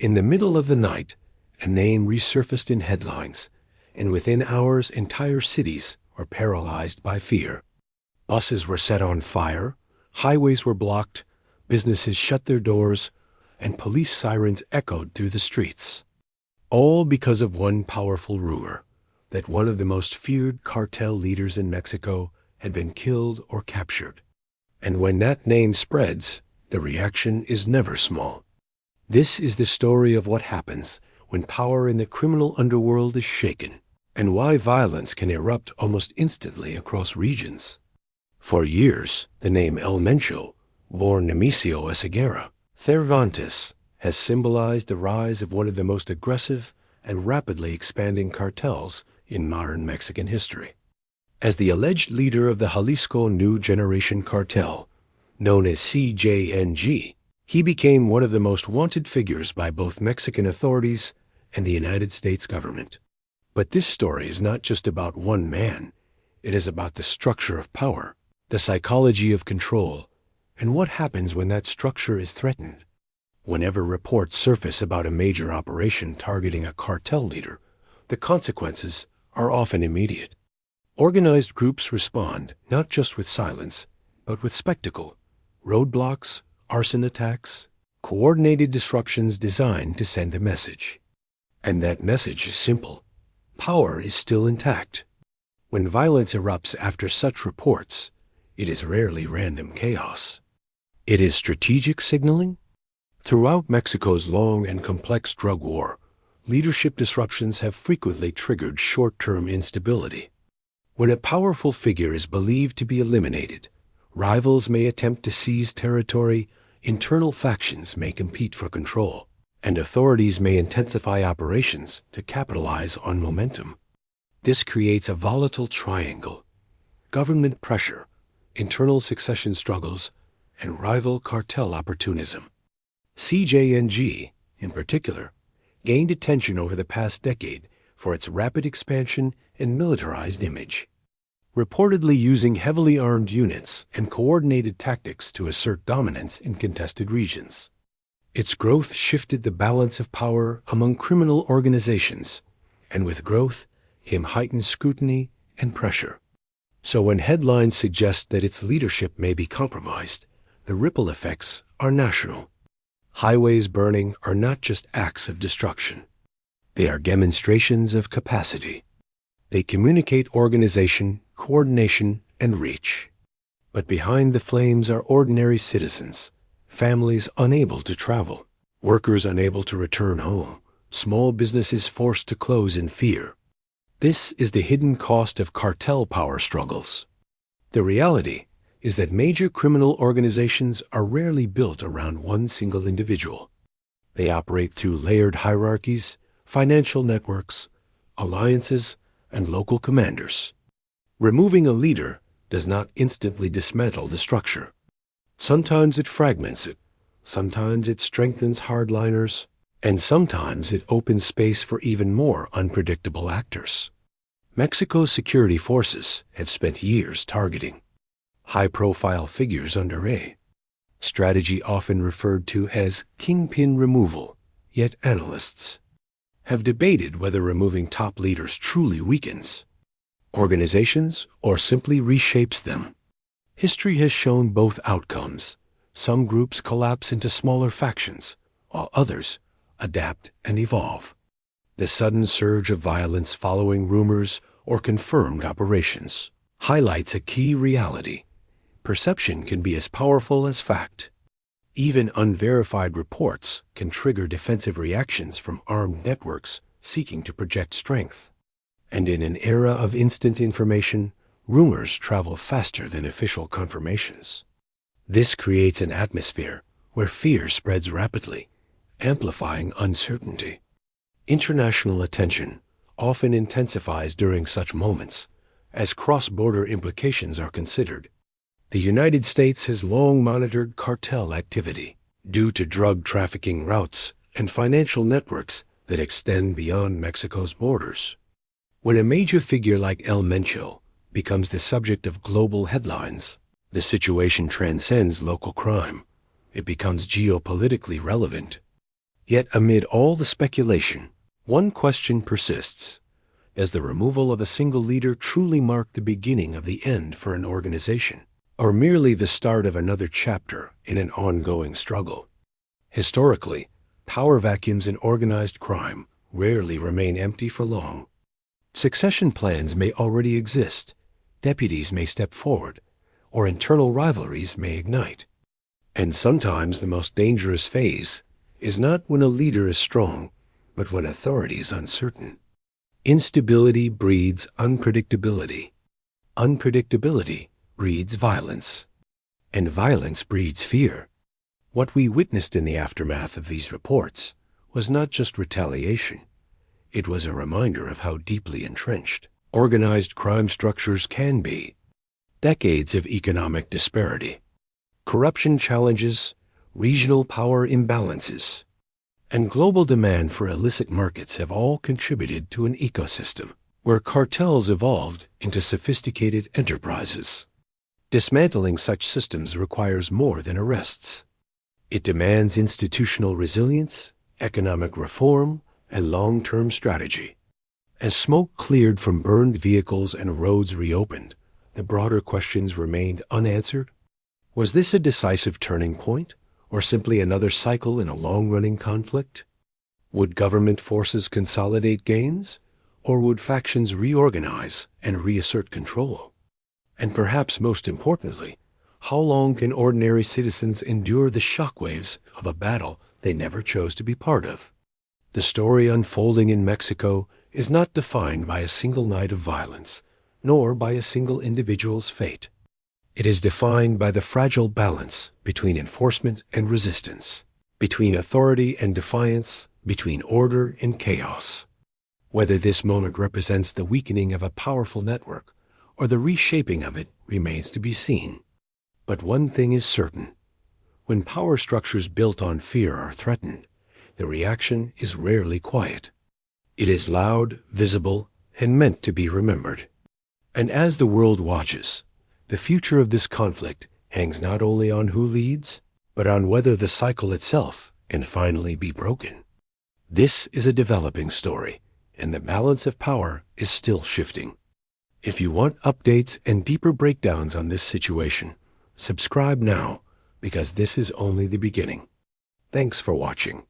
In the middle of the night, a name resurfaced in headlines, and within hours entire cities were paralyzed by fear. Buses were set on fire, highways were blocked, businesses shut their doors, and police sirens echoed through the streets. All because of one powerful rumor, that one of the most feared cartel leaders in Mexico had been killed or captured. And when that name spreads, the reaction is never small. This is the story of what happens when power in the criminal underworld is shaken, and why violence can erupt almost instantly across regions. For years, the name El Mencho, born Nemesio Esguerra, Cervantes, has symbolized the rise of one of the most aggressive and rapidly expanding cartels in modern Mexican history. As the alleged leader of the Jalisco New Generation Cartel, known as CJNG, he became one of the most wanted figures by both Mexican authorities and the United States government. But this story is not just about one man. It is about the structure of power, the psychology of control, and what happens when that structure is threatened. Whenever reports surface about a major operation targeting a cartel leader, the consequences are often immediate. Organized groups respond not just with silence, but with spectacle, roadblocks, arson attacks, coordinated disruptions designed to send a message. And that message is simple. Power is still intact. When violence erupts after such reports, it is rarely random chaos. It is strategic signaling. Throughout Mexico's long and complex drug war, leadership disruptions have frequently triggered short-term instability. When a powerful figure is believed to be eliminated, rivals may attempt to seize territory, internal factions may compete for control, and authorities may intensify operations to capitalize on momentum. This creates a volatile triangle: government pressure, internal succession struggles, and rival cartel opportunism. CJNG, in particular, gained attention over the past decade for its rapid expansion and militarized image, reportedly using heavily armed units and coordinated tactics to assert dominance in contested regions. Its growth shifted the balance of power among criminal organizations, and with growth came heightened scrutiny and pressure. So when headlines suggest that its leadership may be compromised, the ripple effects are national. Highways burning are not just acts of destruction. They are demonstrations of capacity. They communicate organization, coordination, and reach. But behind the flames are ordinary citizens, families unable to travel, workers unable to return home, small businesses forced to close in fear. This is the hidden cost of cartel power struggles. The reality is that major criminal organizations are rarely built around one single individual. They operate through layered hierarchies, financial networks, alliances, and local commanders. Removing a leader does not instantly dismantle the structure. Sometimes it fragments it, sometimes it strengthens hardliners, and sometimes it opens space for even more unpredictable actors. Mexico's security forces have spent years targeting high-profile figures under a strategy often referred to as kingpin removal, yet analysts have debated whether removing top leaders truly weakens organizations or simply reshapes them. History has shown both outcomes. Some groups collapse into smaller factions, while others adapt and evolve. The sudden surge of violence following rumors or confirmed operations highlights a key reality. Perception can be as powerful as fact. Even unverified reports can trigger defensive reactions from armed networks seeking to project strength. And in an era of instant information, rumors travel faster than official confirmations. This creates an atmosphere where fear spreads rapidly, amplifying uncertainty. International attention often intensifies during such moments, as cross-border implications are considered. The United States has long monitored cartel activity due to drug trafficking routes and financial networks that extend beyond Mexico's borders. When a major figure like El Mencho becomes the subject of global headlines, the situation transcends local crime. It becomes geopolitically relevant. Yet amid all the speculation, one question persists. Does the removal of a single leader truly mark the beginning of the end for an organization, or merely the start of another chapter in an ongoing struggle? Historically, power vacuums in organized crime rarely remain empty for long. Succession plans may already exist, deputies may step forward, or internal rivalries may ignite. And sometimes the most dangerous phase is not when a leader is strong, but when authority is uncertain. Instability breeds unpredictability. Unpredictability breeds violence. And violence breeds fear. What we witnessed in the aftermath of these reports was not just retaliation. It was a reminder of how deeply entrenched organized crime structures can be. Decades of economic disparity, corruption challenges, regional power imbalances, and global demand for illicit markets have all contributed to an ecosystem where cartels evolved into sophisticated enterprises. Dismantling such systems requires more than arrests. It demands institutional resilience, economic reform, and long-term strategy. As smoke cleared from burned vehicles and roads reopened, the broader questions remained unanswered. Was this a decisive turning point, or simply another cycle in a long-running conflict? Would government forces consolidate gains, or would factions reorganize and reassert control? And perhaps most importantly, how long can ordinary citizens endure the shockwaves of a battle they never chose to be part of? The story unfolding in Mexico is not defined by a single night of violence, nor by a single individual's fate. It is defined by the fragile balance between enforcement and resistance, between authority and defiance, between order and chaos. Whether this moment represents the weakening of a powerful network or the reshaping of it remains to be seen. But one thing is certain. When power structures built on fear are threatened, the reaction is rarely quiet. It is loud, visible, and meant to be remembered. And as the world watches, the future of this conflict hangs not only on who leads, but on whether the cycle itself can finally be broken. This is a developing story, and the balance of power is still shifting. If you want updates and deeper breakdowns on this situation, subscribe now, because this is only the beginning. Thanks for watching.